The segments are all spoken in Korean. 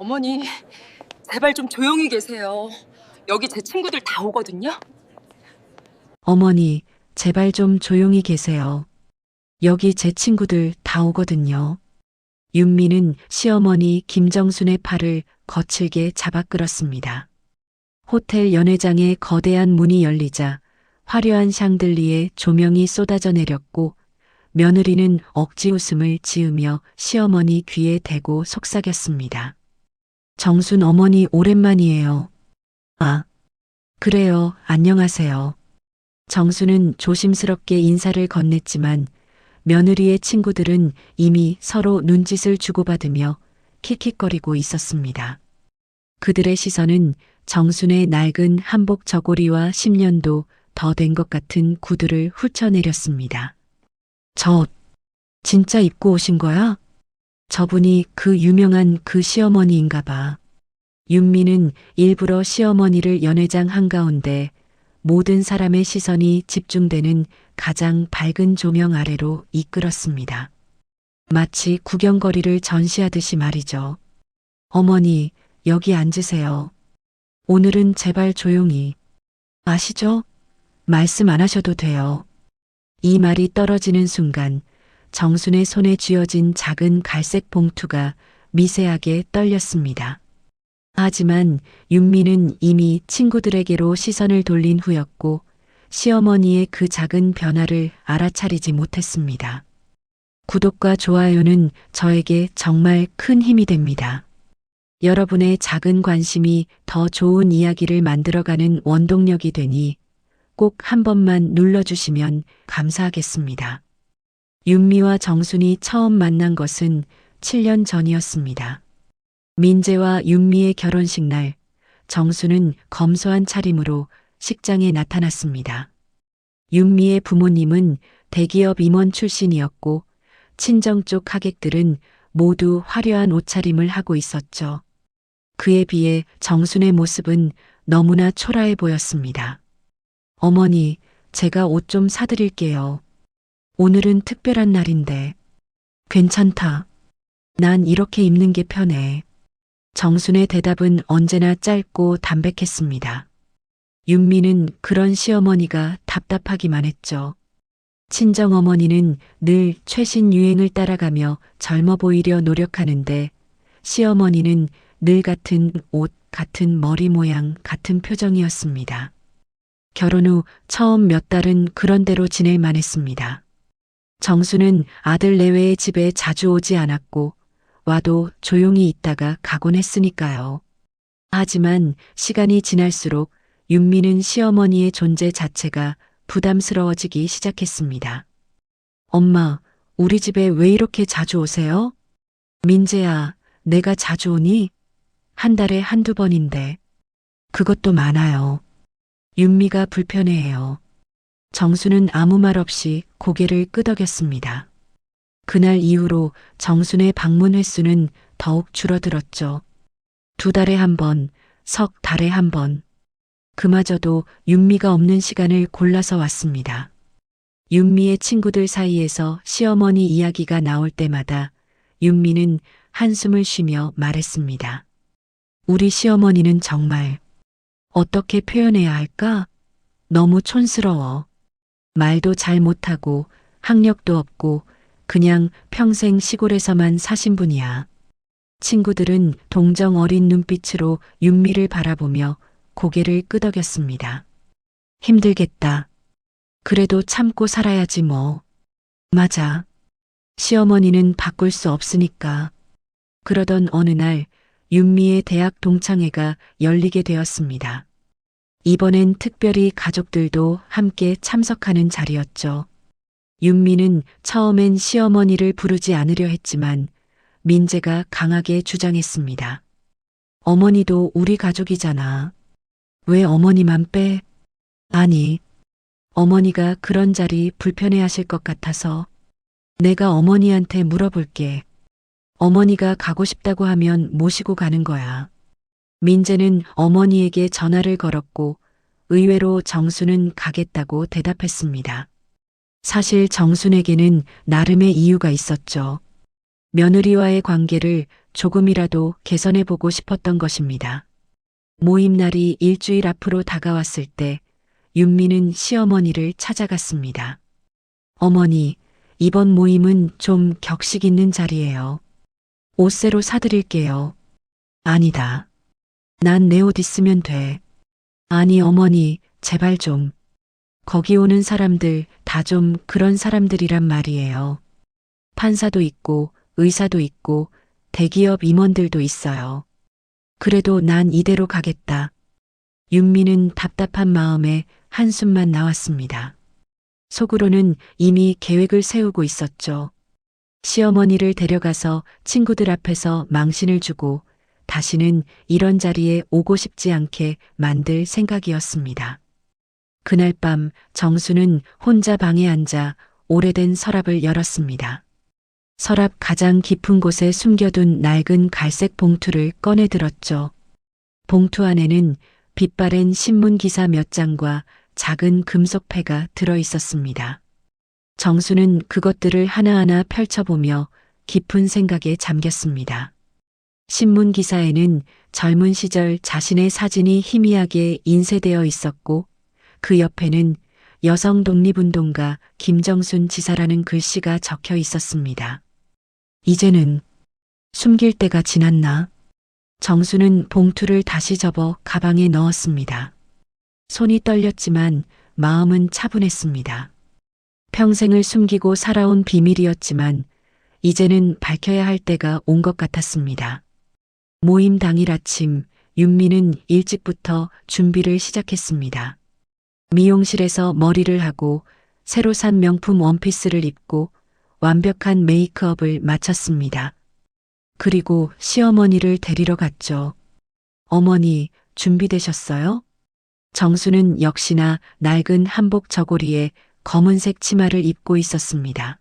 어머니, 제발 좀 조용히 계세요. 여기 제 친구들 다 오거든요. 어머니, 제발 좀 조용히 계세요. 여기 제 친구들 다 오거든요. 윤미는 시어머니 김정순의 팔을 거칠게 잡아 끌었습니다. 호텔 연회장의 거대한 문이 열리자 화려한 샹들리에 조명이 쏟아져 내렸고 며느리는 억지 웃음을 지으며 시어머니 귀에 대고 속삭였습니다. 정순 어머니 오랜만이에요. 아, 그래요. 안녕하세요. 정수는 조심스럽게 인사를 건넸지만 며느리의 친구들은 이미 서로 눈짓을 주고받으며 킥킥거리고 있었습니다. 그들의 시선은 정순의 낡은 한복 저고리와 10년도 더 된 것 같은 구두를 훑어내렸습니다. 저 진짜 입고 오신 거야? 저분이 그 유명한 그 시어머니인가 봐. 윤미는 일부러 시어머니를 연회장 한가운데 모든 사람의 시선이 집중되는 가장 밝은 조명 아래로 이끌었습니다. 마치 구경거리를 전시하듯이 말이죠. 어머니, 여기 앉으세요. 오늘은 제발 조용히. 아시죠? 말씀 안 하셔도 돼요. 이 말이 떨어지는 순간 정순의 손에 쥐어진 작은 갈색 봉투가 미세하게 떨렸습니다. 하지만 윤미는 이미 친구들에게로 시선을 돌린 후였고 시어머니의 그 작은 변화를 알아차리지 못했습니다. 구독과 좋아요는 저에게 정말 큰 힘이 됩니다. 여러분의 작은 관심이 더 좋은 이야기를 만들어가는 원동력이 되니 꼭 한 번만 눌러주시면 감사하겠습니다. 윤미와 정순이 처음 만난 것은 7년 전이었습니다. 민재와 윤미의 결혼식 날, 정수는 검소한 차림으로 식장에 나타났습니다. 윤미의 부모님은 대기업 임원 출신이었고 친정 쪽 하객들은 모두 화려한 옷차림을 하고 있었죠. 그에 비해 정순의 모습은 너무나 초라해 보였습니다. 어머니, 제가 옷 좀 사드릴게요. 오늘은 특별한 날인데. 괜찮다. 난 이렇게 입는 게 편해. 정순의 대답은 언제나 짧고 담백했습니다. 윤미는 그런 시어머니가 답답하기만 했죠. 친정어머니는 늘 최신 유행을 따라가며 젊어 보이려 노력하는데 시어머니는 늘 같은 옷, 같은 머리 모양, 같은 표정이었습니다. 결혼 후 처음 몇 달은 그런 대로 지낼 만했습니다. 정수는 아들 내외의 집에 자주 오지 않았고 와도 조용히 있다가 가곤 했으니까요. 하지만 시간이 지날수록 윤미는 시어머니의 존재 자체가 부담스러워지기 시작했습니다. 엄마, 우리 집에 왜 이렇게 자주 오세요? 민재야, 내가 자주 오니? 한 달에 한두 번인데. 그것도 많아요. 윤미가 불편해해요. 정수는 아무 말 없이 고개를 끄덕였습니다. 그날 이후로 정순의 방문 횟수는 더욱 줄어들었죠. 2달에 한 번, 석 달에 한 번. 그마저도 윤미가 없는 시간을 골라서 왔습니다. 윤미의 친구들 사이에서 시어머니 이야기가 나올 때마다 윤미는 한숨을 쉬며 말했습니다. 우리 시어머니는 정말 어떻게 표현해야 할까? 너무 촌스러워. 말도 잘 못하고 학력도 없고 그냥 평생 시골에서만 사신 분이야. 친구들은 동정 어린 눈빛으로 윤미를 바라보며 고개를 끄덕였습니다. 힘들겠다. 그래도 참고 살아야지 뭐. 맞아. 시어머니는 바꿀 수 없으니까. 그러던 어느 날 윤미의 대학 동창회가 열리게 되었습니다. 이번엔 특별히 가족들도 함께 참석하는 자리였죠. 윤미는 처음엔 시어머니를 부르지 않으려 했지만 민재가 강하게 주장했습니다. 어머니도 우리 가족이잖아. 왜 어머니만 빼? 아니, 어머니가 그런 자리 불편해하실 것 같아서 내가 어머니한테 물어볼게. 어머니가 가고 싶다고 하면 모시고 가는 거야. 민재는 어머니에게 전화를 걸었고 의외로 정수는 가겠다고 대답했습니다. 사실 정순에게는 나름의 이유가 있었죠. 며느리와의 관계를 조금이라도 개선해보고 싶었던 것입니다. 모임 날이 일주일 앞으로 다가왔을 때 윤미는 시어머니를 찾아갔습니다. 어머니, 이번 모임은 좀 격식 있는 자리예요. 옷 새로 사드릴게요. 아니다. 난 내 옷 있으면 돼. 아니, 어머니, 제발 좀. 거기 오는 사람들 다 좀 그런 사람들이란 말이에요. 판사도 있고, 의사도 있고, 대기업 임원들도 있어요. 그래도 난 이대로 가겠다. 윤미는 답답한 마음에 한숨만 나왔습니다. 속으로는 이미 계획을 세우고 있었죠. 시어머니를 데려가서 친구들 앞에서 망신을 주고 다시는 이런 자리에 오고 싶지 않게 만들 생각이었습니다. 그날 밤 정수는 혼자 방에 앉아 오래된 서랍을 열었습니다. 서랍 가장 깊은 곳에 숨겨둔 낡은 갈색 봉투를 꺼내 들었죠. 봉투 안에는 빛바랜 신문 기사 몇 장과 작은 금속패가 들어 있었습니다. 정수는 그것들을 하나하나 펼쳐보며 깊은 생각에 잠겼습니다. 신문 기사에는 젊은 시절 자신의 사진이 희미하게 인쇄되어 있었고 그 옆에는 여성 독립운동가 김정순 지사라는 글씨가 적혀 있었습니다. 이제는 숨길 때가 지났나? 정수는 봉투를 다시 접어 가방에 넣었습니다. 손이 떨렸지만 마음은 차분했습니다. 평생을 숨기고 살아온 비밀이었지만 이제는 밝혀야 할 때가 온 것 같았습니다. 모임 당일 아침 윤미는 일찍부터 준비를 시작했습니다. 미용실에서 머리를 하고 새로 산 명품 원피스를 입고 완벽한 메이크업을 마쳤습니다. 그리고 시어머니를 데리러 갔죠. 어머니, 준비되셨어요? 정수는 역시나 낡은 한복 저고리에 검은색 치마를 입고 있었습니다.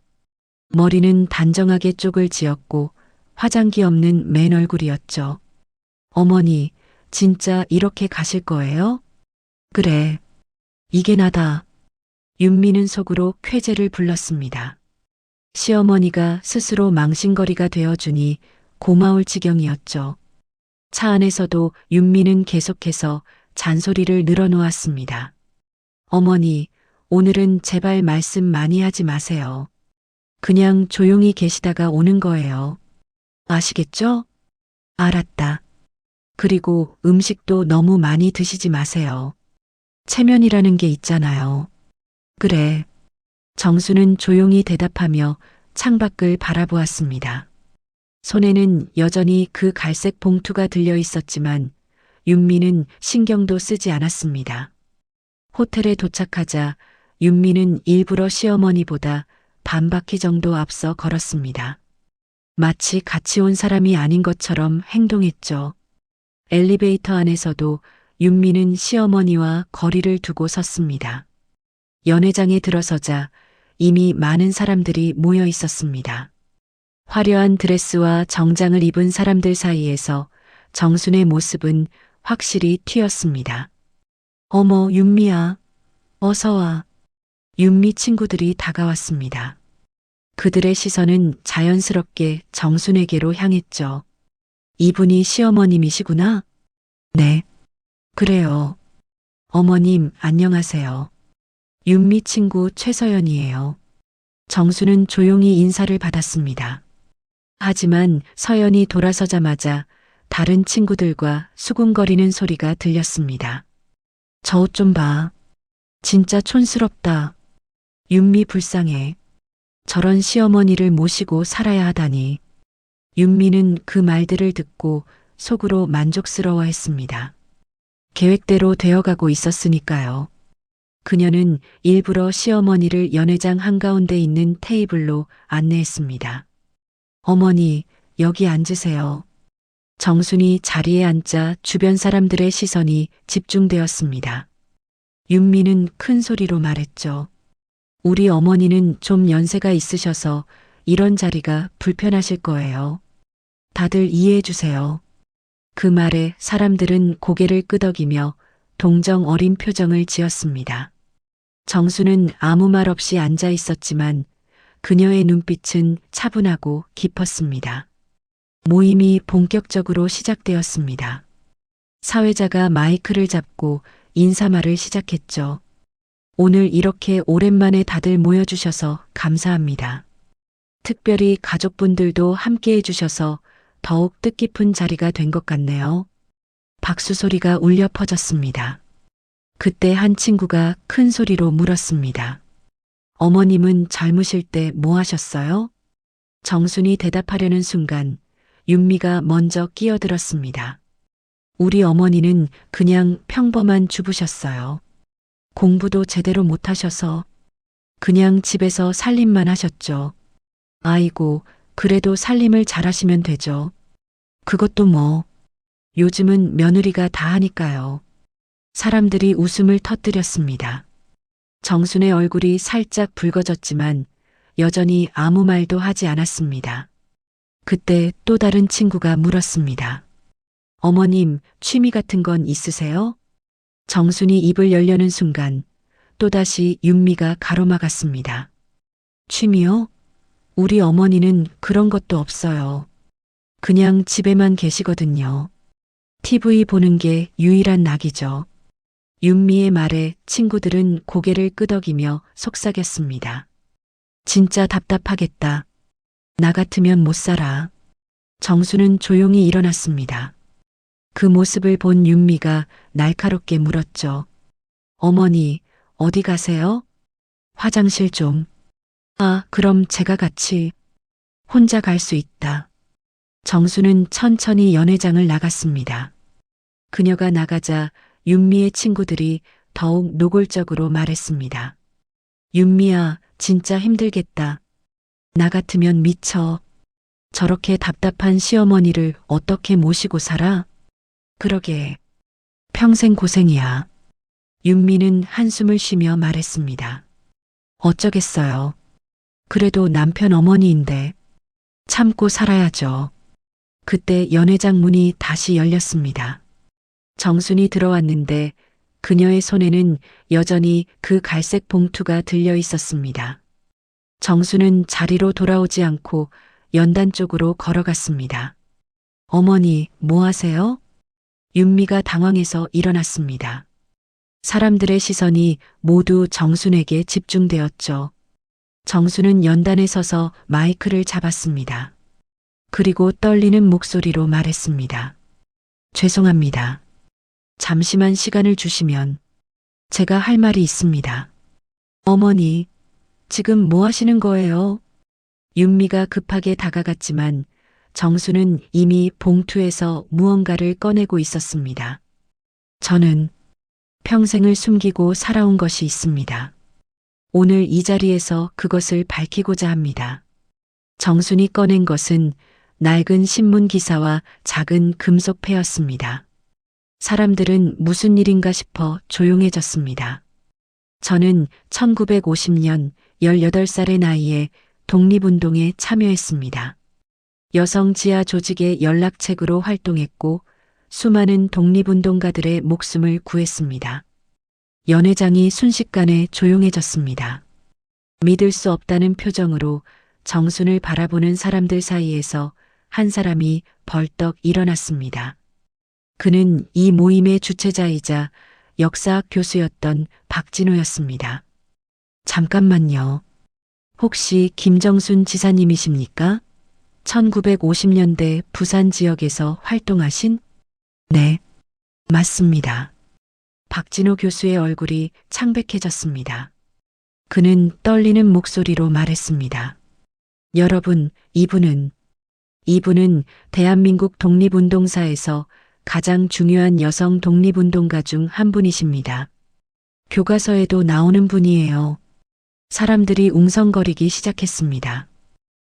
머리는 단정하게 쪽을 지었고 화장기 없는 맨 얼굴이었죠. 어머니, 진짜 이렇게 가실 거예요? 그래. 이게 나다. 윤미는 속으로 쾌재를 불렀습니다. 시어머니가 스스로 망신거리가 되어주니 고마울 지경이었죠. 차 안에서도 윤미는 계속해서 잔소리를 늘어놓았습니다. 어머니, 오늘은 제발 말씀 많이 하지 마세요. 그냥 조용히 계시다가 오는 거예요. 아시겠죠? 알았다. 그리고 음식도 너무 많이 드시지 마세요. 체면이라는 게 있잖아요. 그래. 정수는 조용히 대답하며 창밖을 바라보았습니다. 손에는 여전히 그 갈색 봉투가 들려 있었지만 윤미는 신경도 쓰지 않았습니다. 호텔에 도착하자 윤미는 일부러 시어머니보다 반 바퀴 정도 앞서 걸었습니다. 마치 같이 온 사람이 아닌 것처럼 행동했죠. 엘리베이터 안에서도 윤미는 시어머니와 거리를 두고 섰습니다. 연회장에 들어서자 이미 많은 사람들이 모여 있었습니다. 화려한 드레스와 정장을 입은 사람들 사이에서 정순의 모습은 확실히 튀었습니다. 어머, 윤미야. 어서 와. 윤미 친구들이 다가왔습니다. 그들의 시선은 자연스럽게 정순에게로 향했죠. 이분이 시어머님이시구나? 네. 그래요. 어머님, 안녕하세요. 윤미 친구 최서연이에요. 정수는 조용히 인사를 받았습니다. 하지만 서연이 돌아서자마자 다른 친구들과 수군거리는 소리가 들렸습니다. 저 옷 좀 봐. 진짜 촌스럽다. 윤미 불쌍해. 저런 시어머니를 모시고 살아야 하다니. 윤미는 그 말들을 듣고 속으로 만족스러워했습니다. 계획대로 되어가고 있었으니까요. 그녀는 일부러 시어머니를 연회장 한가운데 있는 테이블로 안내했습니다. 어머니, 여기 앉으세요. 정순이 자리에 앉자 주변 사람들의 시선이 집중되었습니다. 윤미는 큰 소리로 말했죠. 우리 어머니는 좀 연세가 있으셔서 이런 자리가 불편하실 거예요. 다들 이해해 주세요. 그 말에 사람들은 고개를 끄덕이며 동정 어린 표정을 지었습니다. 정수는 아무 말 없이 앉아 있었지만 그녀의 눈빛은 차분하고 깊었습니다. 모임이 본격적으로 시작되었습니다. 사회자가 마이크를 잡고 인사말을 시작했죠. 오늘 이렇게 오랜만에 다들 모여주셔서 감사합니다. 특별히 가족분들도 함께 해주셔서 더욱 뜻깊은 자리가 된 것 같네요. 박수 소리가 울려 퍼졌습니다. 그때 한 친구가 큰 소리로 물었습니다. 어머님은 젊으실 때 뭐 하셨어요? 정순이 대답하려는 순간 윤미가 먼저 끼어들었습니다. 우리 어머니는 그냥 평범한 주부셨어요. 공부도 제대로 못하셔서 그냥 집에서 살림만 하셨죠. 아이고, 그래도 살림을 잘하시면 되죠. 그것도 뭐, 요즘은 며느리가 다 하니까요. 사람들이 웃음을 터뜨렸습니다. 정순의 얼굴이 살짝 붉어졌지만 여전히 아무 말도 하지 않았습니다. 그때 또 다른 친구가 물었습니다. 어머님, 취미 같은 건 있으세요? 정순이 입을 열려는 순간 또다시 윤미가 가로막았습니다. 취미요? 우리 어머니는 그런 것도 없어요. 그냥 집에만 계시거든요. TV 보는 게 유일한 낙이죠. 윤미의 말에 친구들은 고개를 끄덕이며 속삭였습니다. 진짜 답답하겠다. 나 같으면 못 살아. 정수는 조용히 일어났습니다. 그 모습을 본 윤미가 날카롭게 물었죠. 어머니, 어디 가세요? 화장실 좀. 아, 그럼 제가 같이. 혼자 갈 수 있다. 정수는 천천히 연회장을 나갔습니다. 그녀가 나가자 윤미의 친구들이 더욱 노골적으로 말했습니다. 윤미야, 진짜 힘들겠다. 나 같으면 미쳐. 저렇게 답답한 시어머니를 어떻게 모시고 살아? 그러게. 평생 고생이야. 윤미는 한숨을 쉬며 말했습니다. 어쩌겠어요. 그래도 남편 어머니인데 참고 살아야죠. 그때 연회장 문이 다시 열렸습니다. 정순이 들어왔는데 그녀의 손에는 여전히 그 갈색 봉투가 들려 있었습니다. 정수는 자리로 돌아오지 않고 연단 쪽으로 걸어갔습니다. 어머니, 뭐 하세요? 윤미가 당황해서 일어났습니다. 사람들의 시선이 모두 정순에게 집중되었죠. 정수는 연단에 서서 마이크를 잡았습니다. 그리고 떨리는 목소리로 말했습니다. 죄송합니다. 잠시만 시간을 주시면 제가 할 말이 있습니다. 어머니, 지금 뭐 하시는 거예요? 윤미가 급하게 다가갔지만 정수는 이미 봉투에서 무언가를 꺼내고 있었습니다. 저는 평생을 숨기고 살아온 것이 있습니다. 오늘 이 자리에서 그것을 밝히고자 합니다. 정순이 꺼낸 것은 낡은 신문 기사와 작은 금속패였습니다. 사람들은 무슨 일인가 싶어 조용해졌습니다. 저는 1950년 18살의 나이에 독립운동에 참여했습니다. 여성 지하 조직의 연락책으로 활동했고 수많은 독립운동가들의 목숨을 구했습니다. 연회장이 순식간에 조용해졌습니다. 믿을 수 없다는 표정으로 정순을 바라보는 사람들 사이에서 한 사람이 벌떡 일어났습니다. 그는 이 모임의 주최자이자 역사학 교수였던 박진호였습니다. 잠깐만요. 혹시 김정순 지사님이십니까? 1950년대 부산 지역에서 활동하신? 네, 맞습니다. 박진호 교수의 얼굴이 창백해졌습니다. 그는 떨리는 목소리로 말했습니다. 여러분, 이분은 대한민국 독립운동사에서 가장 중요한 여성 독립운동가 중 한 분이십니다. 교과서에도 나오는 분이에요. 사람들이 웅성거리기 시작했습니다.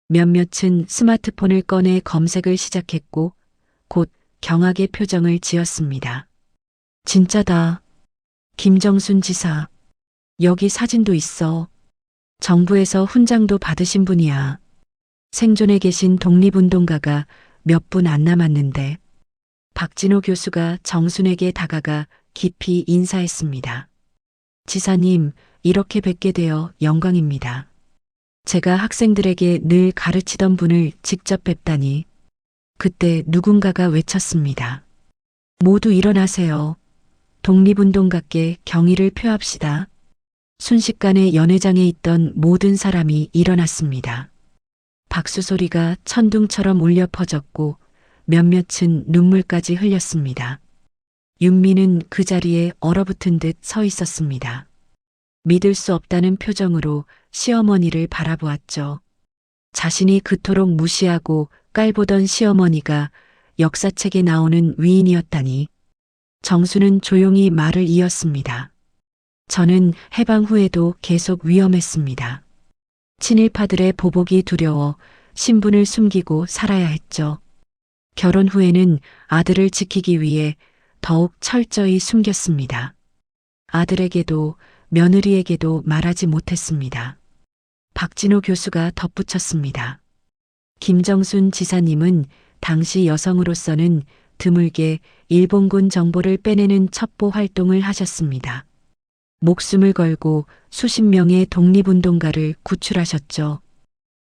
몇몇은 스마트폰을 꺼내 검색을 시작했고 곧 경악의 표정을 지었습니다. 진짜다. 김정순 지사. 여기 사진도 있어. 정부에서 훈장도 받으신 분이야. 생존해 계신 독립운동가가 몇 분 안 남았는데. 박진호 교수가 정순에게 다가가 깊이 인사했습니다. 지사님, 이렇게 뵙게 되어 영광입니다. 제가 학생들에게 늘 가르치던 분을 직접 뵙다니 그때 누군가가 외쳤습니다. 모두 일어나세요. 독립운동가께 경의를 표합시다. 순식간에 연회장에 있던 모든 사람이 일어났습니다. 박수 소리가 천둥처럼 울려 퍼졌고 몇몇은 눈물까지 흘렸습니다. 윤미는 그 자리에 얼어붙은 듯 서 있었습니다. 믿을 수 없다는 표정으로 시어머니를 바라보았죠. 자신이 그토록 무시하고 깔보던 시어머니가 역사책에 나오는 위인이었다니. 정수는 조용히 말을 이었습니다. 저는 해방 후에도 계속 위험했습니다. 친일파들의 보복이 두려워 신분을 숨기고 살아야 했죠. 결혼 후에는 아들을 지키기 위해 더욱 철저히 숨겼습니다. 아들에게도 며느리에게도 말하지 못했습니다. 박진호 교수가 덧붙였습니다. 김정순 지사님은 당시 여성으로서는 드물게 일본군 정보를 빼내는 첩보 활동을 하셨습니다. 목숨을 걸고 수십 명의 독립운동가를 구출하셨죠.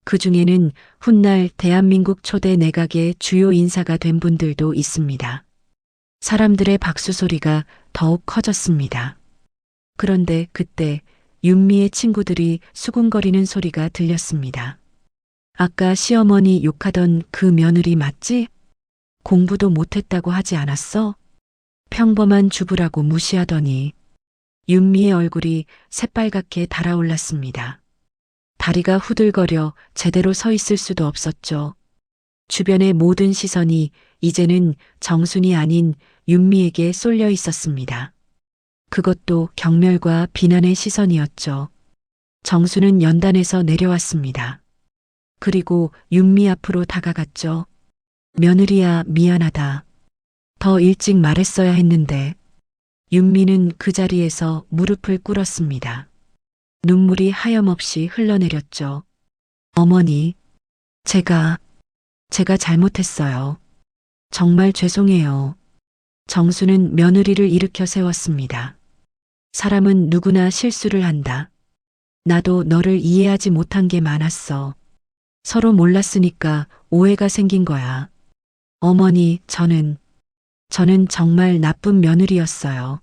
그 중에는 훗날 대한민국 초대 내각의 주요 인사가 된 분들도 있습니다. 사람들의 박수 소리가 더욱 커졌습니다. 그런데 그때 윤미의 친구들이 수군거리는 소리가 들렸습니다. 아까 시어머니 욕하던 그 며느리 맞지? 공부도 못했다고 하지 않았어? 평범한 주부라고 무시하더니. 윤미의 얼굴이 새빨갛게 달아올랐습니다. 다리가 후들거려 제대로 서 있을 수도 없었죠. 주변의 모든 시선이 이제는 정순이 아닌 윤미에게 쏠려 있었습니다. 그것도 경멸과 비난의 시선이었죠. 정수는 연단에서 내려왔습니다. 그리고 윤미 앞으로 다가갔죠. 며느리야, 미안하다. 더 일찍 말했어야 했는데. 윤미는 그 자리에서 무릎을 꿇었습니다. 눈물이 하염없이 흘러내렸죠. 어머니, 제가 잘못했어요. 정말 죄송해요. 정수는 며느리를 일으켜 세웠습니다. 사람은 누구나 실수를 한다. 나도 너를 이해하지 못한 게 많았어. 서로 몰랐으니까 오해가 생긴 거야. 어머니, 저는 정말 나쁜 며느리였어요.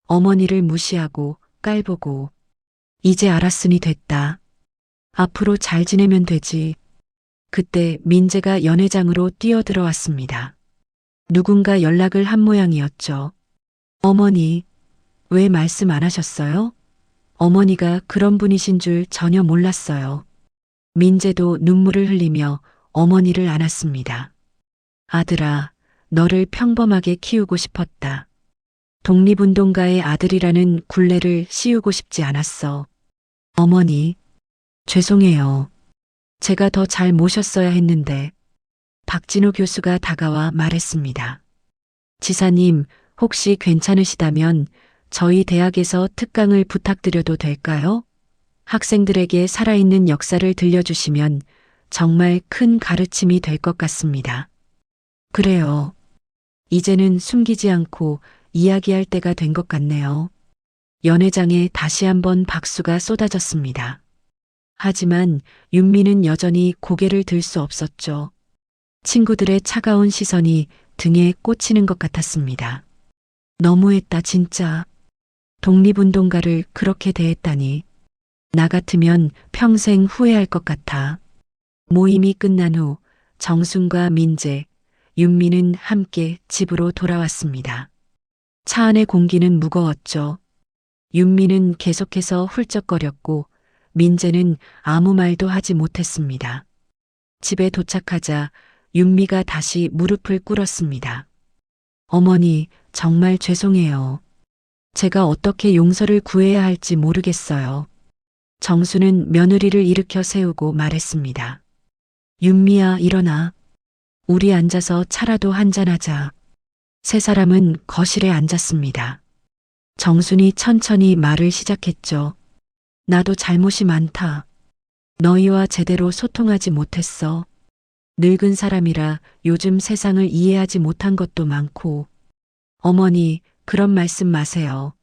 어머니를 무시하고 깔보고. 이제 알았으니 됐다. 앞으로 잘 지내면 되지. 그때 민재가 연회장으로 뛰어들어왔습니다. 누군가 연락을 한 모양이었죠. 어머니, 왜 말씀 안 하셨어요? 어머니가 그런 분이신 줄 전혀 몰랐어요. 민재도 눈물을 흘리며 어머니를 안았습니다. 아들아, 너를 평범하게 키우고 싶었다. 독립운동가의 아들이라는 굴레를 씌우고 싶지 않았어. 어머니, 죄송해요. 제가 더 잘 모셨어야 했는데. 박진호 교수가 다가와 말했습니다. 지사님, 혹시 괜찮으시다면 저희 대학에서 특강을 부탁드려도 될까요? 학생들에게 살아있는 역사를 들려주시면 정말 큰 가르침이 될 것 같습니다. 그래요. 이제는 숨기지 않고 이야기할 때가 된 것 같네요. 연회장에 다시 한번 박수가 쏟아졌습니다. 하지만 윤미는 여전히 고개를 들 수 없었죠. 친구들의 차가운 시선이 등에 꽂히는 것 같았습니다. 너무했다, 진짜. 독립운동가를 그렇게 대했다니. 나 같으면 평생 후회할 것 같아. 모임이 끝난 후 정순과 민재, 윤미는 함께 집으로 돌아왔습니다. 차 안의 공기는 무거웠죠. 윤미는 계속해서 훌쩍거렸고 민재는 아무 말도 하지 못했습니다. 집에 도착하자 윤미가 다시 무릎을 꿇었습니다. 어머니, 정말 죄송해요. 제가 어떻게 용서를 구해야 할지 모르겠어요. 정수는 며느리를 일으켜 세우고 말했습니다. 윤미야, 일어나. 우리 앉아서 차라도 한잔하자. 세 사람은 거실에 앉았습니다. 정순이 천천히 말을 시작했죠. 나도 잘못이 많다. 너희와 제대로 소통하지 못했어. 늙은 사람이라 요즘 세상을 이해하지 못한 것도 많고. 어머니, 그런 말씀 마세요.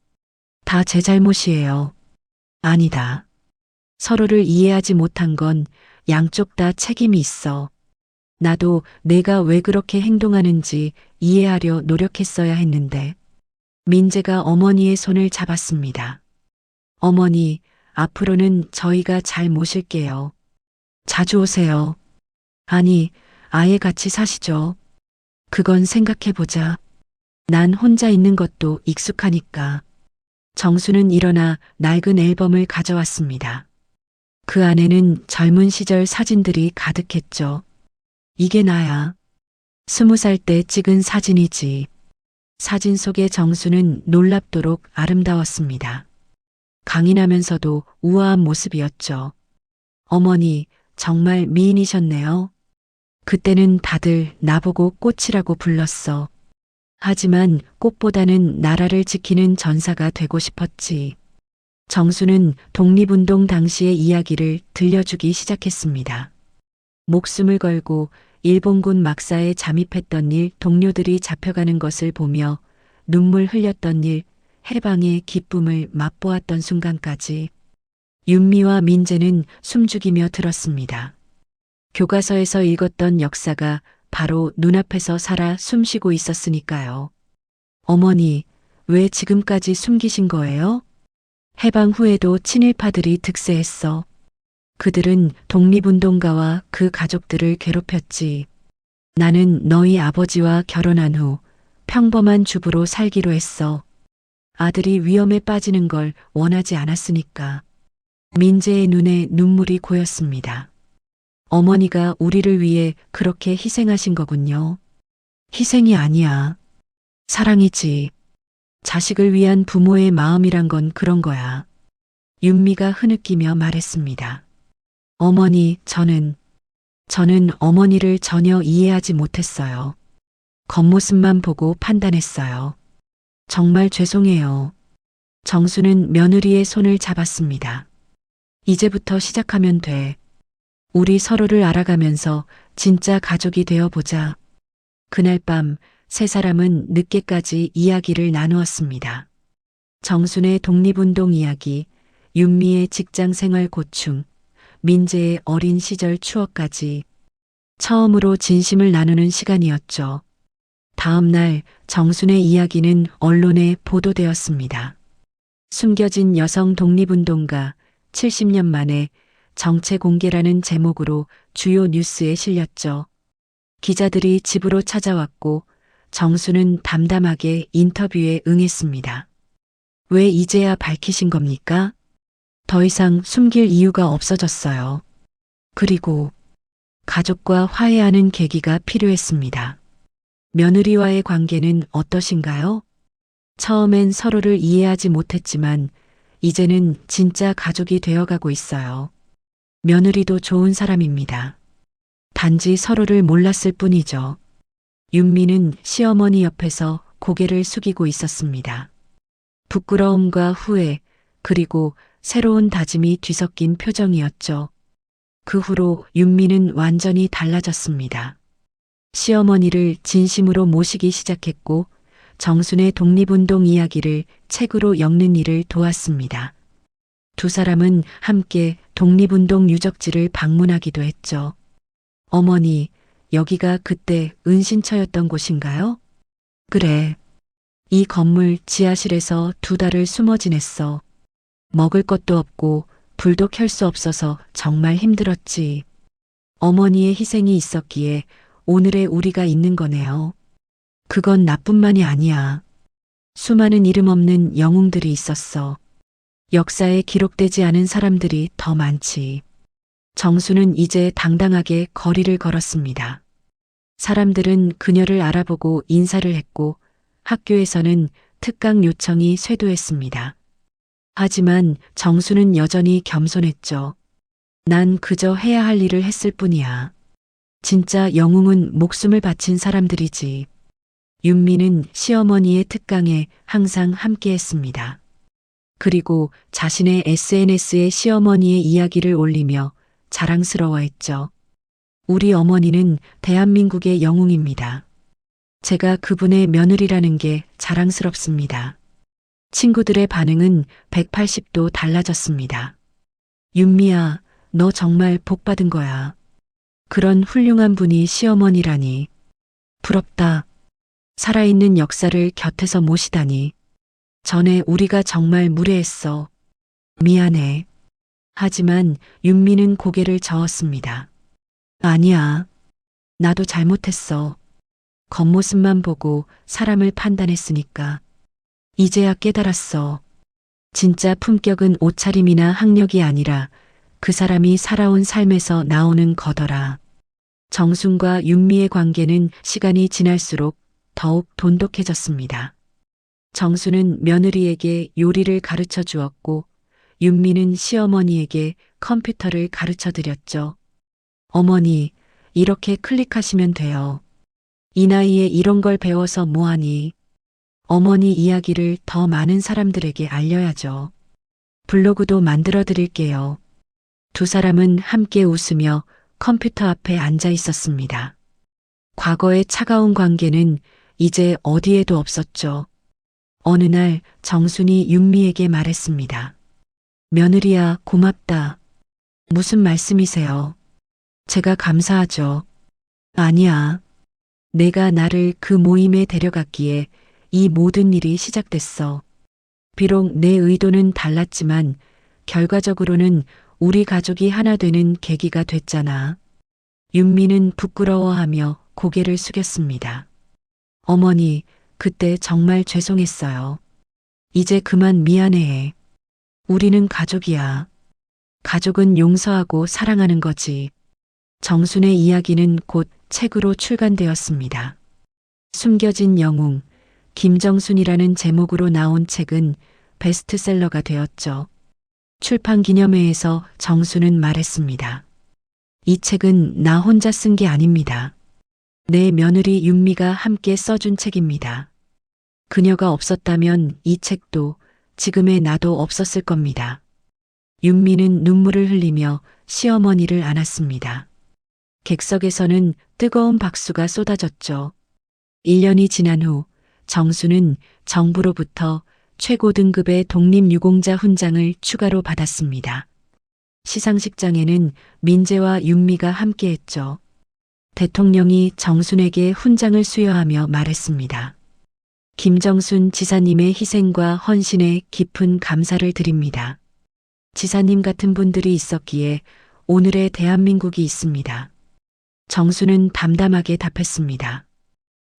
다 제 잘못이에요. 아니다. 서로를 이해하지 못한 건 양쪽 다 책임이 있어. 나도 내가 왜 그렇게 행동하는지 이해하려 노력했어야 했는데 민재가 어머니의 손을 잡았습니다. 어머니, 앞으로는 저희가 잘 모실게요. 자주 오세요. 아니, 아예 같이 사시죠. 그건 생각해보자. 난 혼자 있는 것도 익숙하니까. 정수는 일어나 낡은 앨범을 가져왔습니다. 그 안에는 젊은 시절 사진들이 가득했죠. 이게 나야. 20살 때 찍은 사진이지. 사진 속의 정수는 놀랍도록 아름다웠습니다. 강인하면서도 우아한 모습이었죠. 어머니, 정말 미인이셨네요. 그때는 다들 나보고 꽃이라고 불렀어. 하지만 꽃보다는 나라를 지키는 전사가 되고 싶었지. 정수는 독립운동 당시의 이야기를 들려주기 시작했습니다. 목숨을 걸고 일본군 막사에 잠입했던 일, 동료들이 잡혀가는 것을 보며 눈물 흘렸던 일, 해방의 기쁨을 맛보았던 순간까지 윤미와 민재는 숨죽이며 들었습니다. 교과서에서 읽었던 역사가 바로 눈앞에서 살아 숨쉬고 있었으니까요. 어머니, 왜 지금까지 숨기신 거예요? 해방 후에도 친일파들이 득세했어. 그들은 독립운동가와 그 가족들을 괴롭혔지. 나는 너희 아버지와 결혼한 후 평범한 주부로 살기로 했어. 아들이 위험에 빠지는 걸 원하지 않았으니까. 민재의 눈에 눈물이 고였습니다. 어머니가 우리를 위해 그렇게 희생하신 거군요. 희생이 아니야. 사랑이지. 자식을 위한 부모의 마음이란 건 그런 거야. 윤미가 흐느끼며 말했습니다. 어머니, 저는 어머니를 전혀 이해하지 못했어요. 겉모습만 보고 판단했어요. 정말 죄송해요. 정수는 며느리의 손을 잡았습니다. 이제부터 시작하면 돼. 우리 서로를 알아가면서 진짜 가족이 되어보자. 그날 밤 세 사람은 늦게까지 이야기를 나누었습니다. 정순의 독립운동 이야기, 윤미의 직장생활 고충, 민재의 어린 시절 추억까지 처음으로 진심을 나누는 시간이었죠. 다음 날 정순의 이야기는 언론에 보도되었습니다. 숨겨진 여성 독립운동가 70년 만에 정체 공개라는 제목으로 주요 뉴스에 실렸죠. 기자들이 집으로 찾아왔고 정수는 담담하게 인터뷰에 응했습니다. 왜 이제야 밝히신 겁니까? 더 이상 숨길 이유가 없어졌어요. 그리고 가족과 화해하는 계기가 필요했습니다. 며느리와의 관계는 어떠신가요? 처음엔 서로를 이해하지 못했지만 이제는 진짜 가족이 되어가고 있어요. 며느리도 좋은 사람입니다. 단지 서로를 몰랐을 뿐이죠. 윤미는 시어머니 옆에서 고개를 숙이고 있었습니다. 부끄러움과 후회, 그리고 새로운 다짐이 뒤섞인 표정이었죠. 그 후로 윤미는 완전히 달라졌습니다. 시어머니를 진심으로 모시기 시작했고 정순의 독립운동 이야기를 책으로 엮는 일을 도왔습니다. 두 사람은 함께 독립운동 유적지를 방문하기도 했죠. 어머니, 여기가 그때 은신처였던 곳인가요? 그래. 이 건물 지하실에서 2달을 숨어 지냈어. 먹을 것도 없고 불도 켤 수 없어서 정말 힘들었지. 어머니의 희생이 있었기에 오늘의 우리가 있는 거네요. 그건 나뿐만이 아니야. 수많은 이름 없는 영웅들이 있었어. 역사에 기록되지 않은 사람들이 더 많지. 정수는 이제 당당하게 거리를 걸었습니다. 사람들은 그녀를 알아보고 인사를 했고 학교에서는 특강 요청이 쇄도했습니다. 하지만 정수는 여전히 겸손했죠. 난 그저 해야 할 일을 했을 뿐이야. 진짜 영웅은 목숨을 바친 사람들이지. 윤미는 시어머니의 특강에 항상 함께했습니다. 그리고 자신의 SNS에 시어머니의 이야기를 올리며 자랑스러워했죠. 우리 어머니는 대한민국의 영웅입니다. 제가 그분의 며느리라는 게 자랑스럽습니다. 친구들의 반응은 180도 달라졌습니다. 윤미야, 너 정말 복 받은 거야. 그런 훌륭한 분이 시어머니라니. 부럽다. 살아있는 역사를 곁에서 모시다니. 전에 우리가 정말 무례했어. 미안해. 하지만 윤미는 고개를 저었습니다. 아니야. 나도 잘못했어. 겉모습만 보고 사람을 판단했으니까. 이제야 깨달았어. 진짜 품격은 옷차림이나 학력이 아니라 그 사람이 살아온 삶에서 나오는 거더라. 정순과 윤미의 관계는 시간이 지날수록 더욱 돈독해졌습니다. 정순은 며느리에게 요리를 가르쳐 주었고 윤미는 시어머니에게 컴퓨터를 가르쳐 드렸죠. 어머니, 이렇게 클릭하시면 돼요. 이 나이에 이런 걸 배워서 뭐하니? 어머니 이야기를 더 많은 사람들에게 알려야죠. 블로그도 만들어 드릴게요. 두 사람은 함께 웃으며 컴퓨터 앞에 앉아 있었습니다. 과거의 차가운 관계는 이제 어디에도 없었죠. 어느 날 정순이 윤미에게 말했습니다. 며느리야, 고맙다. 무슨 말씀이세요? 제가 감사하죠. 아니야. 내가 나를 그 모임에 데려갔기에 이 모든 일이 시작됐어. 비록 내 의도는 달랐지만 결과적으로는 우리 가족이 하나 되는 계기가 됐잖아. 윤미는 부끄러워하며 고개를 숙였습니다. 어머니, 그때 정말 죄송했어요. 이제 그만 미안해해. 우리는 가족이야. 가족은 용서하고 사랑하는 거지. 정순의 이야기는 곧 책으로 출간되었습니다. 숨겨진 영웅, 김정순이라는 제목으로 나온 책은 베스트셀러가 되었죠. 출판 기념회에서 정순은 말했습니다. 이 책은 나 혼자 쓴 게 아닙니다. 내 며느리 윤미가 함께 써준 책입니다. 그녀가 없었다면 이 책도 지금의 나도 없었을 겁니다. 윤미는 눈물을 흘리며 시어머니를 안았습니다. 객석에서는 뜨거운 박수가 쏟아졌죠. 1년이 지난 후 정수는 정부로부터 최고 등급의 독립유공자 훈장을 추가로 받았습니다. 시상식장에는 민재와 윤미가 함께했죠. 대통령이 정순에게 훈장을 수여하며 말했습니다. 김정순 지사님의 희생과 헌신에 깊은 감사를 드립니다. 지사님 같은 분들이 있었기에 오늘의 대한민국이 있습니다. 정수는 담담하게 답했습니다.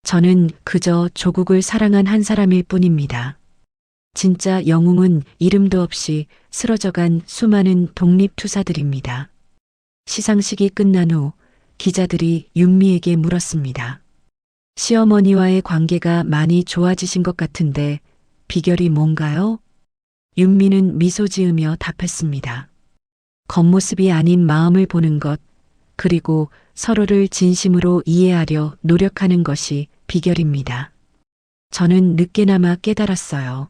저는 그저 조국을 사랑한 한 사람일 뿐입니다. 진짜 영웅은 이름도 없이 쓰러져간 수많은 독립투사들입니다. 시상식이 끝난 후 기자들이 윤미에게 물었습니다. 시어머니와의 관계가 많이 좋아지신 것 같은데 비결이 뭔가요? 윤미는 미소 지으며 답했습니다. 겉모습이 아닌 마음을 보는 것, 그리고 서로를 진심으로 이해하려 노력하는 것이 비결입니다. 저는 늦게나마 깨달았어요.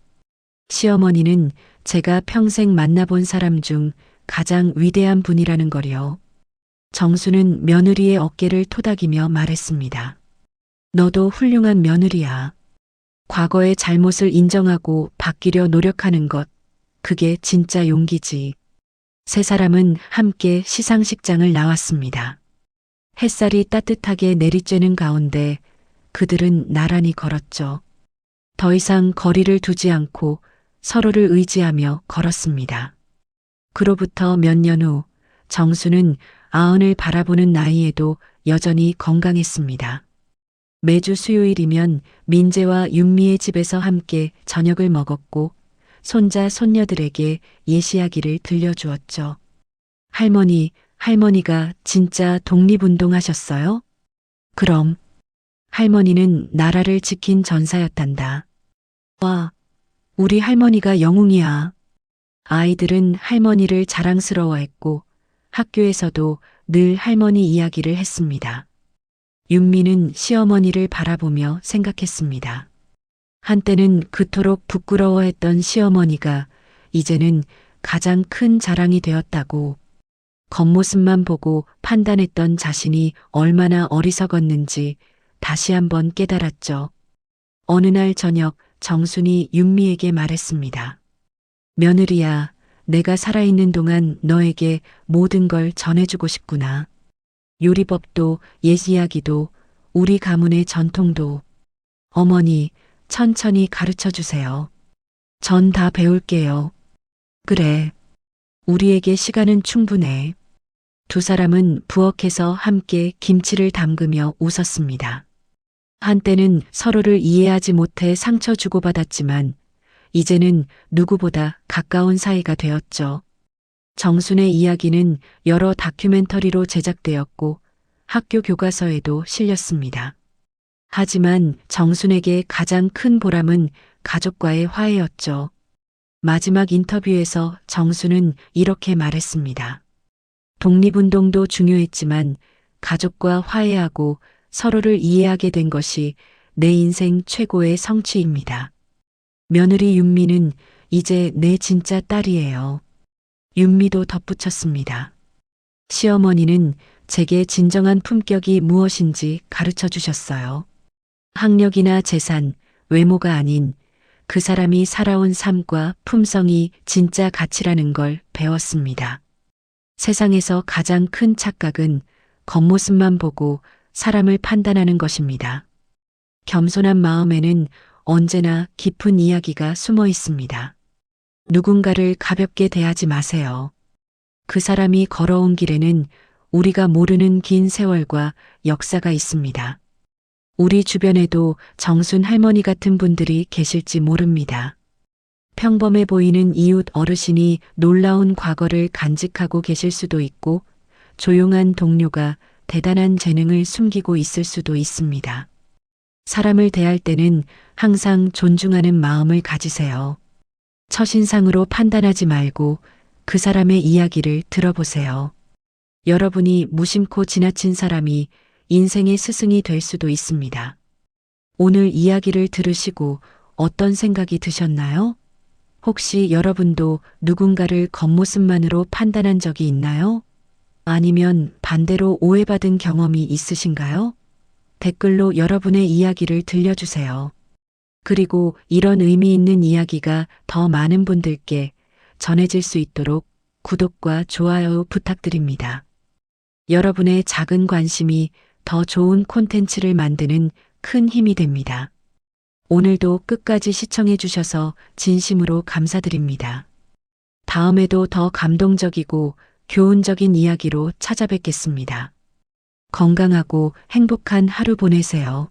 시어머니는 제가 평생 만나본 사람 중 가장 위대한 분이라는 거요. 정수는 며느리의 어깨를 토닥이며 말했습니다. 너도 훌륭한 며느리야. 과거의 잘못을 인정하고 바뀌려 노력하는 것, 그게 진짜 용기지. 세 사람은 함께 시상식장을 나왔습니다. 햇살이 따뜻하게 내리쬐는 가운데 그들은 나란히 걸었죠. 더 이상 거리를 두지 않고 서로를 의지하며 걸었습니다. 그로부터 몇 년 후 정수는 아흔을 바라보는 나이에도 여전히 건강했습니다. 매주 수요일이면 민재와 윤미의 집에서 함께 저녁을 먹었고 손자 손녀들에게 예시하기를 들려주었죠. 할머니가 진짜 독립운동하셨어요? 그럼 할머니는 나라를 지킨 전사였단다. 와, 우리 할머니가 영웅이야. 아이들은 할머니를 자랑스러워했고 학교에서도 늘 할머니 이야기를 했습니다. 윤미는 시어머니를 바라보며 생각했습니다. 한때는 그토록 부끄러워했던 시어머니가 이제는 가장 큰 자랑이 되었다고. 겉모습만 보고 판단했던 자신이 얼마나 어리석었는지 다시 한번 깨달았죠. 어느 날 저녁 정순이 윤미에게 말했습니다. 며느리야, 내가 살아있는 동안 너에게 모든 걸 전해주고 싶구나. 요리법도 옛 이야기도 우리 가문의 전통도 어머니 천천히 가르쳐 주세요. 전 다 배울게요. 그래. 우리에게 시간은 충분해. 두 사람은 부엌에서 함께 김치를 담그며 웃었습니다. 한때는 서로를 이해하지 못해 상처 주고받았지만 이제는 누구보다 가까운 사이가 되었죠. 정순의 이야기는 여러 다큐멘터리로 제작되었고 학교 교과서에도 실렸습니다. 하지만 정순에게 가장 큰 보람은 가족과의 화해였죠. 마지막 인터뷰에서 정순은 이렇게 말했습니다. 독립운동도 중요했지만 가족과 화해하고 서로를 이해하게 된 것이 내 인생 최고의 성취입니다. 며느리 윤미는 이제 내 진짜 딸이에요. 윤미도 덧붙였습니다. 시어머니는 제게 진정한 품격이 무엇인지 가르쳐 주셨어요. 학력이나 재산, 외모가 아닌 그 사람이 살아온 삶과 품성이 진짜 가치라는 걸 배웠습니다. 세상에서 가장 큰 착각은 겉모습만 보고 사람을 판단하는 것입니다. 겸손한 마음에는 언제나 깊은 이야기가 숨어 있습니다. 누군가를 가볍게 대하지 마세요. 그 사람이 걸어온 길에는 우리가 모르는 긴 세월과 역사가 있습니다. 우리 주변에도 정순 할머니 같은 분들이 계실지 모릅니다. 평범해 보이는 이웃 어르신이 놀라운 과거를 간직하고 계실 수도 있고 조용한 동료가 대단한 재능을 숨기고 있을 수도 있습니다. 사람을 대할 때는 항상 존중하는 마음을 가지세요. 첫인상으로 판단하지 말고 그 사람의 이야기를 들어보세요. 여러분이 무심코 지나친 사람이 인생의 스승이 될 수도 있습니다. 오늘 이야기를 들으시고 어떤 생각이 드셨나요? 혹시 여러분도 누군가를 겉모습만으로 판단한 적이 있나요? 아니면 반대로 오해받은 경험이 있으신가요? 댓글로 여러분의 이야기를 들려주세요. 그리고 이런 의미 있는 이야기가 더 많은 분들께 전해질 수 있도록 구독과 좋아요 부탁드립니다. 여러분의 작은 관심이 더 좋은 콘텐츠를 만드는 큰 힘이 됩니다. 오늘도 끝까지 시청해 주셔서 진심으로 감사드립니다. 다음에도 더 감동적이고 교훈적인 이야기로 찾아뵙겠습니다. 건강하고 행복한 하루 보내세요.